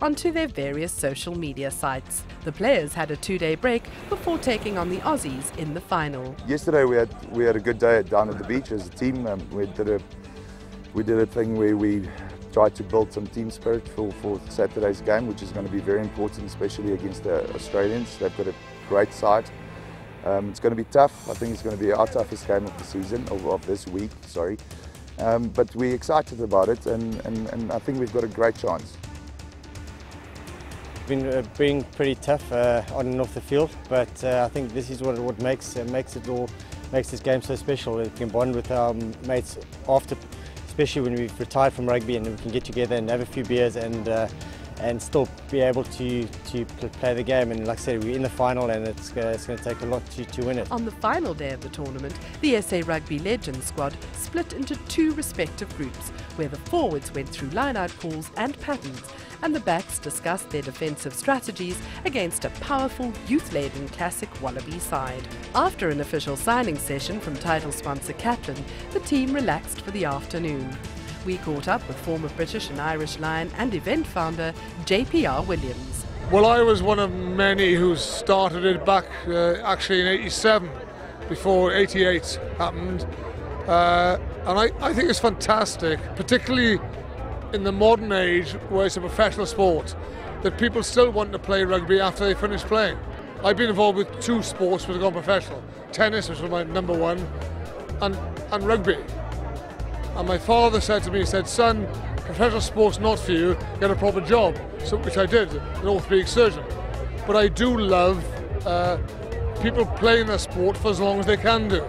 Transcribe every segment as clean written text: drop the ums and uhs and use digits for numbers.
onto their various social media sites. The players had a 2-day break before taking on the Aussies in the final. Yesterday we had a good day down at the beach as a team. We did a thing where we tried to build some team spirit for Saturday's game, which is going to be very important, especially against the Australians. They've got a great side. It's going to be tough. I think it's going to be our toughest game of the season, of this week, sorry. But we're excited about it, and I think we've got a great chance. It's been pretty tough on and off the field, but I think this is what makes this game so special. We can bond with our mates after, especially when we've retired from rugby, and we can get together and have a few beers and still be able to play the game. And like I said, we're in the final, and it's going to take a lot to win it. On the final day of the tournament, the SA Rugby Legends squad split into 2 respective groups, where the forwards went through line-out calls and patterns, and the backs discussed their defensive strategies against a powerful, youth-laden classic Wallaby side. After an official signing session from title sponsor Catlin, the team relaxed for the afternoon. We caught up with former British and Irish Lion and event founder JPR Williams. Well, I was one of many who started it back actually in '87, before '88 happened. And I think it's fantastic, particularly in the modern age where it's a professional sport, that people still want to play rugby after they finish playing. I've been involved with 2 sports which have gone professional. Tennis, which was my #1, and rugby. And my father said to me, he said, "Son, professional sport's not for you, get a proper job." So, which I did, an orthopedic surgeon. But I do love people playing their sport for as long as they can do.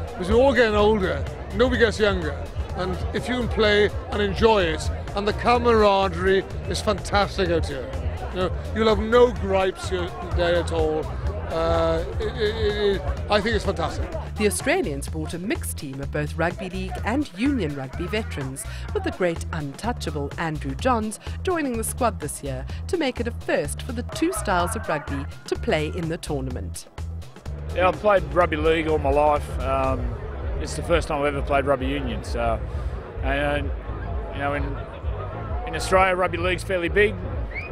Because we're all getting older, nobody gets younger. And if you can play and enjoy it, and the camaraderie is fantastic out here. You know, you'll have no gripes there at all. I think it's fantastic. The Australians brought a mixed team of both rugby league and union rugby veterans, with the great untouchable Andrew Johns joining the squad this year to make it a first for the 2 styles of rugby to play in the tournament. Yeah, I've played rugby league all my life. It's the first time I've ever played rugby union. So, and you know, in Australia, rugby league's fairly big,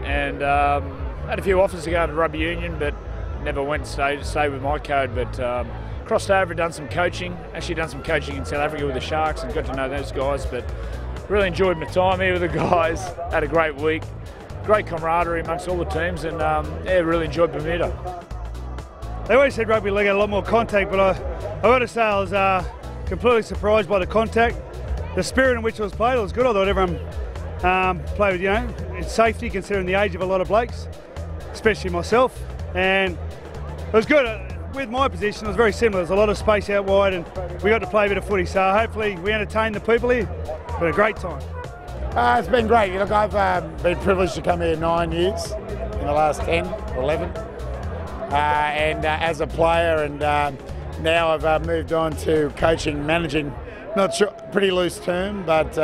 and had a few offers to go to rugby union, but never went to stay with my code. But crossed over, done some coaching. Actually, done some coaching in South Africa with the Sharks, and got to know those guys. But really enjoyed my time here with the guys. Had a great week, great camaraderie amongst all the teams, and yeah, really enjoyed Bermuda. They always said rugby league had a lot more contact, but I've got to say I was completely surprised by the contact. The spirit in which it was played, it was good. I thought everyone played with, you know, it's safety considering the age of a lot of blokes, especially myself. And it was good. With my position, it was very similar. There's a lot of space out wide, and we got to play a bit of footy. So hopefully we entertain the people here. But a great time. It's been great. Look, I've been privileged to come here 9 years in the last 10 or 11. And as a player, and now I've moved on to coaching, managing. Not sure, pretty loose term, but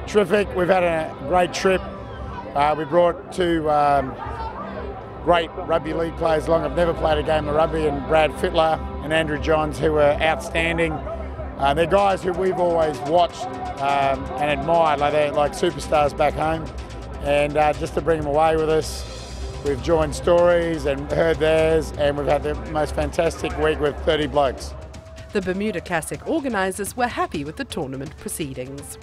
terrific. We've had a great trip. We brought 2 great rugby league players along. I've never played a game of rugby, and Brad Fittler and Andrew Johns, who were outstanding. They're guys who we've always watched and admired, they're like superstars back home. And just to bring them away with us, we've joined stories and heard theirs, and we've had the most fantastic week with 30 blokes. The Bermuda Classic organisers were happy with the tournament proceedings.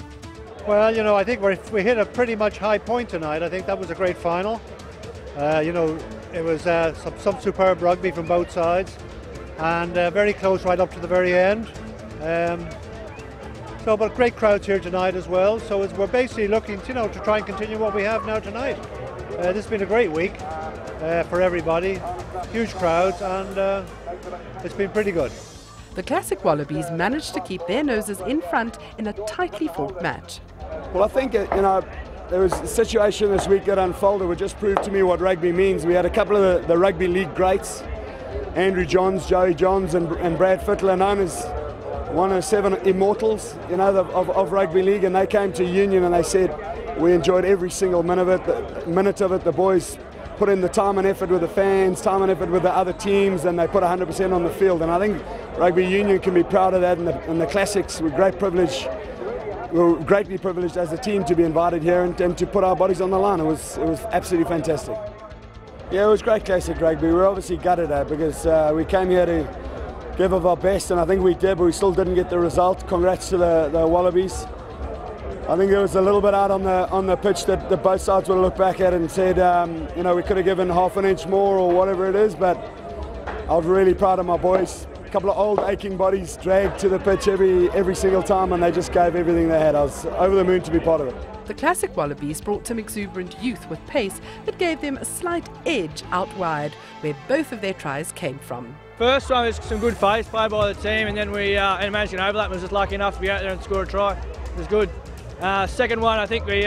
Well, you know, I think we hit a pretty much high point tonight. I think that was a great final. You know, it was some superb rugby from both sides, and very close right up to the very end. But great crowds here tonight as well. So we're basically looking, you know, to try and continue what we have now tonight. This has been a great week for everybody. Huge crowds, and it's been pretty good. The Classic Wallabies managed to keep their noses in front in a tightly fought match. Well, I think, you know, there was a situation this week that unfolded which just proved to me what rugby means. We had a couple of the rugby league greats, Andrew Johns, Joey Johns and Brad Fittler, known as one of 7 immortals, you know, of rugby league, and they came to Union and they said, we enjoyed every single minute of it. The boys put in the time and effort with the fans, time and effort with the other teams, and they put 100% on the field. And I think Rugby Union can be proud of that, and the Classics, with great privilege we were greatly privileged as a team to be invited here and to put our bodies on the line. It was absolutely fantastic. Yeah, it was great classic rugby. We were obviously gutted because we came here to give of our best, and I think we did, but we still didn't get the result. Congrats to the Wallabies. I think there was a little bit out on the pitch that both sides would have looked back at and said, you know, we could have given half an inch more or whatever it is, but I was really proud of my boys. A couple of old aching bodies dragged to the pitch every single time, and they just gave everything they had. I was over the moon to be part of it. The classic Wallabies brought some exuberant youth with pace that gave them a slight edge out wide, where both of their tries came from. First one was some good pace play by the team, and then we managed an overlap and was just lucky enough to be out there and score a try. It was good. Second one, I think we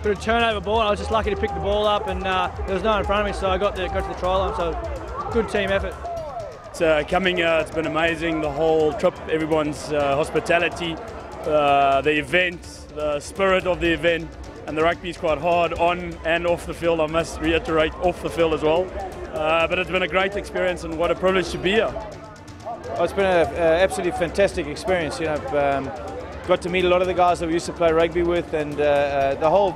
put a turnover ball, and I was just lucky to pick the ball up, and there was no one in front of me, so I got to the try line, so good team effort. Coming here, it's been amazing, the whole trip, everyone's hospitality, the event, the spirit of the event, and the rugby is quite hard on and off the field. I must reiterate, off the field as well. But it's been a great experience, and what a privilege to be here. It's been an absolutely fantastic experience. You know, got to meet a lot of the guys that we used to play rugby with, and the whole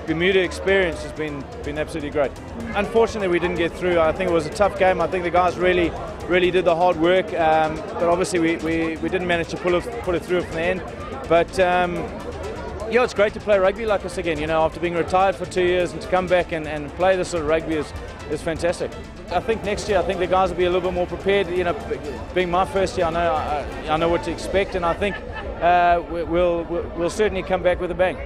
Bermuda experience has been absolutely great. Unfortunately, we didn't get through. I think it was a tough game. I think the guys really did the hard work, but obviously we didn't manage to pull it through from the end. But yeah, it's great to play rugby like this again. You know, after being retired for 2 years, and to come back and play this sort of rugby is fantastic. I think next year, I think the guys will be a little bit more prepared. You know, being my first year, I know what to expect, and I think we'll certainly come back with a bang.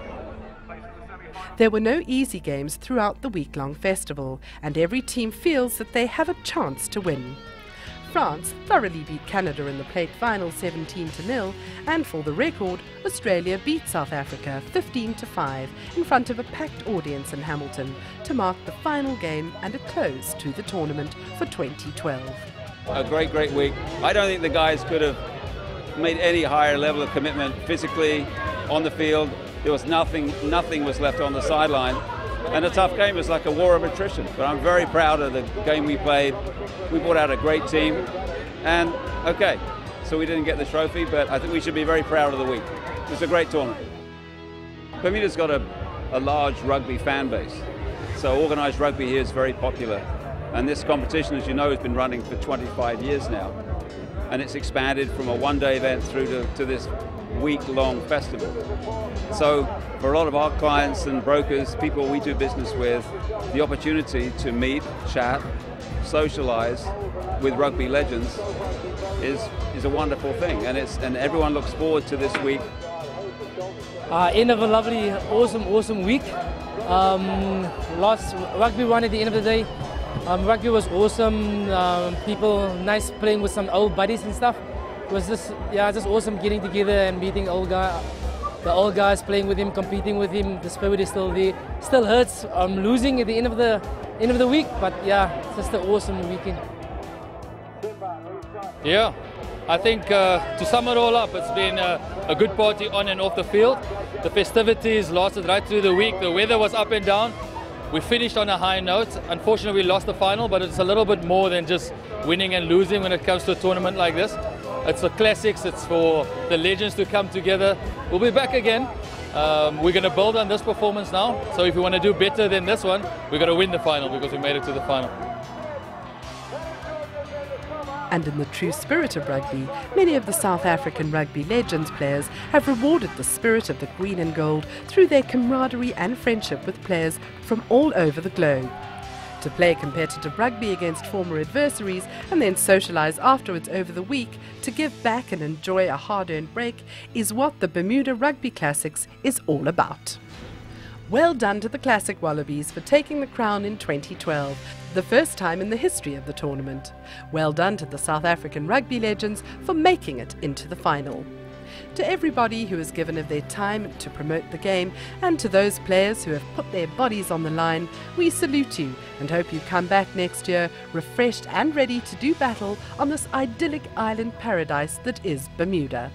There were no easy games throughout the week-long festival, and every team feels that they have a chance to win. France thoroughly beat Canada in the plate final 17-0, and for the record, Australia beat South Africa 15-5 in front of a packed audience in Hamilton to mark the final game and a close to the tournament for 2012. A great week. I don't think the guys could have made any higher level of commitment physically on the field. There was nothing was left on the sideline. And a tough game. It was like a war of attrition. But I'm very proud of the game we played. We brought out a great team. And, okay, so we didn't get the trophy, but I think we should be very proud of the week. It was a great tournament. Bermuda's got a large rugby fan base. So organised rugby here is very popular. And this competition, as you know, has been running for 25 years now. And it's expanded from a one-day event through to this week-long festival. So for a lot of our clients and brokers, people we do business with, the opportunity to meet, chat, socialize with Rugby Legends is a wonderful thing, and everyone looks forward to this week. End of a lovely, awesome week. Rugby won at the end of the day. Rugby was awesome. People nice playing with some old buddies and stuff. It was just awesome getting together and meeting the old guys, playing with him, competing with him. The spirit is still there. Still hurts losing at the end of the week, but yeah, it's just an awesome weekend. Yeah, I think to sum it all up, it's been a good party on and off the field. The festivities lasted right through the week. The weather was up and down. We finished on a high note. Unfortunately, we lost the final, but it's a little bit more than just winning and losing when it comes to a tournament like this. It's the classics, it's for the legends to come together. We'll be back again. We're going to build on this performance now. So if we want to do better than this one, we've got to win the final because we made it to the final. And in the true spirit of rugby, many of the South African Rugby Legends players have rewarded the spirit of the green and gold through their camaraderie and friendship with players from all over the globe. To play competitive rugby against former adversaries and then socialise afterwards over the week to give back and enjoy a hard-earned break is what the Bermuda Rugby Classics is all about. Well done to the Classic Wallabies for taking the crown in 2012, the first time in the history of the tournament. Well done to the South African Rugby Legends for making it into the final. To everybody who has given of their time to promote the game, and to those players who have put their bodies on the line, we salute you and hope you come back next year refreshed and ready to do battle on this idyllic island paradise that is Bermuda.